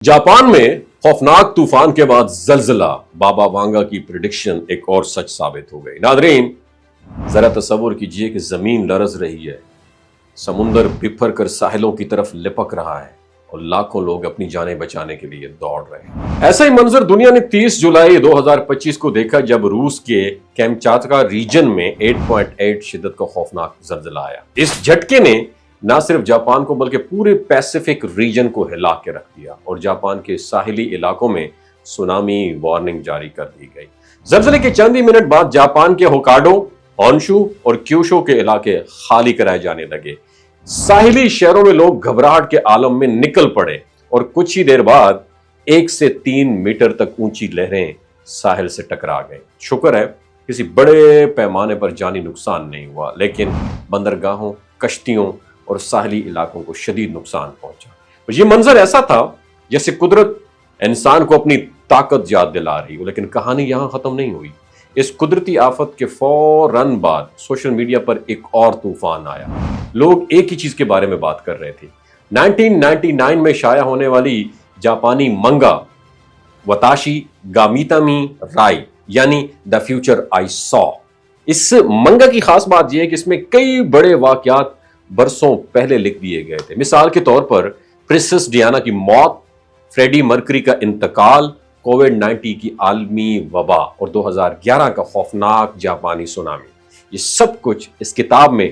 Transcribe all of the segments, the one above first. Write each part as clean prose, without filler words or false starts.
Japan में खौफनाक तूफान के बाद जलजिला, बाबा वांगा की प्रिडिक्शन एक और सच साबित हो गई। नादरीन, जरा तसव्वुर कीजिए कि जमीन लरज रही है, समुंदर बिफर कर साहिलों की तरफ लिपक रहा है और लाखों लोग अपनी जानें बचाने के लिए दौड़ रहे हैं। ऐसा ही मंजर दुनिया ने 30 जुलाई 2025 को देखा जब रूस के कैमचाटका रीजन में 8.8 शिद्दत का खौफनाक जलजिला आया। इस झटके ने न सिर्फ जापान को बल्कि पूरे पैसिफिक रीजन को हिला के रख दिया और जापान के साहिली इलाकों में सुनामी वार्निंग जारी कर दी गई। जलजिले के चंद ही मिनट बाद जापान के होकाइडो, होन्शु और क्यूशु के इलाके खाली कराए जाने लगे। साहिली शहरों में लोग घबराहट के आलम में निकल पड़े और कुछ ही देर बाद 1 से 3 मीटर तक ऊंची लहरें साहिल से टकरा गई। शुक्र है किसी बड़े पैमाने पर जानी नुकसान नहीं हुआ, लेकिन बंदरगाहों, कश्तियों और साहली इलाकों को शदीद नुकसान पहुंचा। और ये मंजर ऐसा था जैसे कुदरत इंसान को अपनी ताकत याद दिला रही हो। लेकिन कहानी यहां खत्म नहीं हुई। इस कुदरती आफत के फौरन बाद सोशल मीडिया पर एक और तूफान आया। लोग एक ही चीज के बारे में बात कर रहे थे। 1999 में शाया होने वाली जापानी मंगा वताशी गामितामी राई यानी द फ्यूचर आई सॉ। इस मंगा की खास बात यह है कि इसमें कई बड़े वाकयात बरसों पहले लिख दिए गए थे। मिसाल के तौर पर प्रिंसेस डियाना की मौत, फ्रेडी मर्करी का इंतकाल, कोविड-19 की आलमी वबा और 2011 का खौफनाक जापानी सुनामी, ये सब कुछ इस किताब में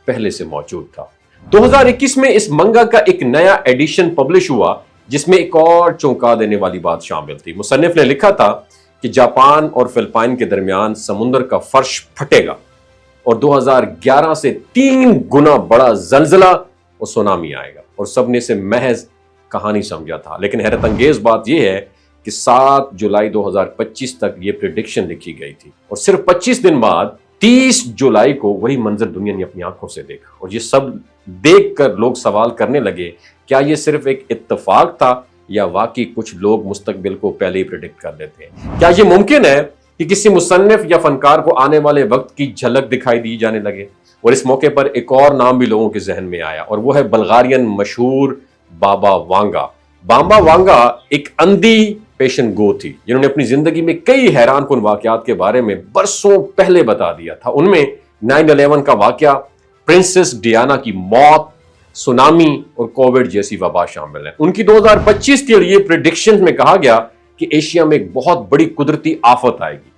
पहले से मौजूद था। 2021 में इस मंगा का एक नया एडिशन पब्लिश हुआ जिसमें एक और चौंका देने वाली बात शामिल थी। मुसन्निफ ने लिखा था कि जापान और फिलिपाइन के दरमियान समुद्र का फर्श फटेगा और 2011 से 3 गुना बड़ा जलजिला और सुनामी आएगा। और सबने इसे महज कहानी समझा था, लेकिन हैरत अंगेज बात यह है कि 7 जुलाई 2025 तक यह प्रिडिक्शन लिखी गई थी और सिर्फ 25 दिन बाद 30 जुलाई को वही मंजर दुनिया ने अपनी आंखों से देखा। और ये सब देखकर लोग सवाल करने लगे, क्या यह सिर्फ एक इत्तेफाक था या वाकई कुछ लोग मुस्तकबिल को पहले ही प्रिडिक्ट कर लेते हैं? क्या यह मुमकिन है कि किसी मुसन्निफ या फनकार को आने वाले वक्त की झलक दिखाई दी जाने लगे? और इस मौके पर एक और नाम भी लोगों के जहन में आया और वो है बल्गारियन मशहूर बाबा वांगा। बाबा वांगा एक अंधी पेशन गो थी जिन्होंने अपनी जिंदगी में कई हैरान कुन वाकयात के बारे में बरसों पहले बता दिया था। उनमें 9/11 का वाकया, प्रिंसेस डियाना की मौत, सुनामी और कोविड जैसी वबा शामिल है। उनकी 2025 के लिए प्रिडिक्शन में कहा गया कि एशिया में एक बहुत बड़ी कुदरती आफत आएगी,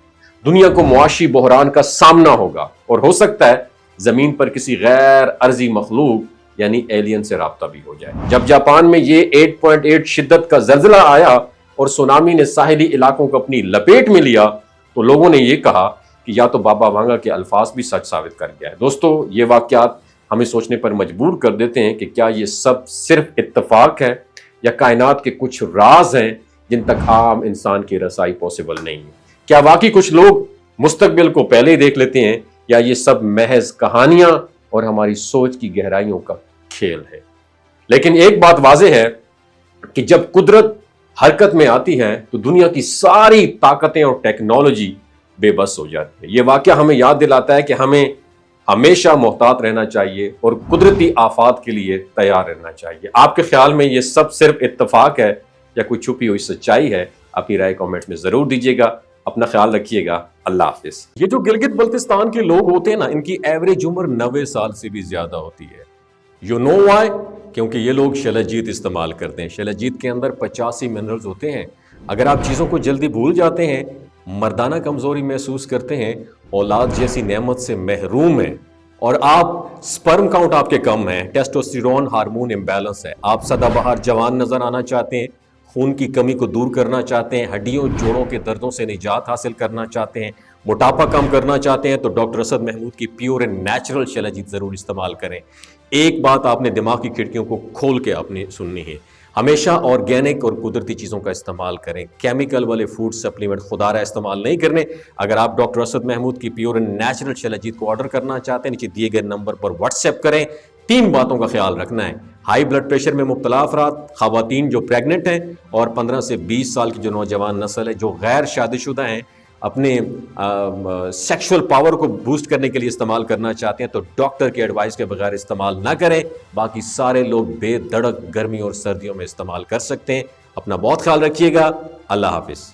दुनिया को मुआशी बहरान का सामना होगा और हो सकता है जमीन पर किसी गैर अर्जी मखलूक यानी एलियन से राब्ता भी हो जाए। जब जापान में ये 8.8 शिद्दत का जलजिला आया और सुनामी ने साहिली इलाकों को अपनी लपेट में लिया तो लोगों ने यह कहा कि या तो बाबा वांगा के अल्फाज भी सच साबित कर गया है। दोस्तों, ये वाकयात हमें सोचने पर मजबूर कर देते हैं कि क्या ये सब सिर्फ इत्तेफाक है या कायनात के कुछ राज हैं जिन तक आम इंसान की रसाई पॉसिबल नहीं है? क्या वाकई कुछ लोग मुस्तकबिल को पहले ही देख लेते हैं या ये सब महज कहानियां और हमारी सोच की गहराइयों का खेल है? लेकिन एक बात वाज़ेह है कि जब कुदरत हरकत में आती है तो दुनिया की सारी ताकतें और टेक्नोलॉजी बेबस हो जाती है। ये वाकया हमें याद दिलाता है कि हमें हमेशा मोहतात रहना चाहिए और कुदरती आफात के लिए तैयार रहना चाहिए। आपके ख्याल में ये सब सिर्फ इत्तेफाक है या कोई छुपी हुई सच्चाई है? अपनी राय कमेंट में जरूर दीजिएगा। अपना ख्याल रखिएगा। अल्लाह हाफिज। ये जो गिलगित बल्तिस्तान के लोग होते हैं ना, इनकी एवरेज उम्र 90 साल से भी ज्यादा होती है। You know why? क्योंकि ये लोग शलजीत इस्तेमाल करते हैं। शलजीत के अंदर 85 मिनरल्स होते हैं। अगर आप चीज़ों को जल्दी भूल जाते हैं, मर्दाना कमजोरी महसूस करते हैं, औलाद जैसी नेमत से महरूम हैं और आप स्पर्म काउंट आपके कम है, टेस्टोस्टेरोन हार्मोन इम्बैलेंस है, आप सदाबहार जवान नजर आना चाहते हैं, खून की कमी को दूर करना चाहते हैं, हड्डियों जोड़ों के दर्दों से निजात हासिल करना चाहते हैं, मोटापा कम करना चाहते हैं, तो डॉक्टर असद महमूद की प्योर एंड नेचुरल शलजीत ज़रूर इस्तेमाल करें। एक बात आपने दिमाग की खिड़कियों को खोल के अपनी सुननी है, हमेशा ऑर्गेनिक और कुदरती चीज़ों का इस्तेमाल करें। केमिकल वाले फूड सप्लीमेंट खुदारा इस्तेमाल नहीं करने। अगर आप डॉक्टर असद महमूद की प्योर एंड नेचुरल शलजीत को ऑर्डर करना चाहते हैं, नीचे दिए गए नंबर पर व्हाट्सएप करें। 3 बातों का ख्याल रखना है: हाई ब्लड प्रेशर में मुब्तला अफराद, खवातीन जो प्रेग्नेंट हैं और 15 से 20 साल की जो नौजवान नस्ल है जो गैर शादीशुदा हैं, अपने सेक्सुअल पावर को बूस्ट करने के लिए इस्तेमाल करना चाहते हैं तो डॉक्टर की एडवाइस के बगैर इस्तेमाल ना करें। बाकी सारे लोग बेधड़क गर्मी और सर्दियों में इस्तेमाल कर सकते हैं। اپنا بہت خیال رکھیے گا. اللہ حافظ.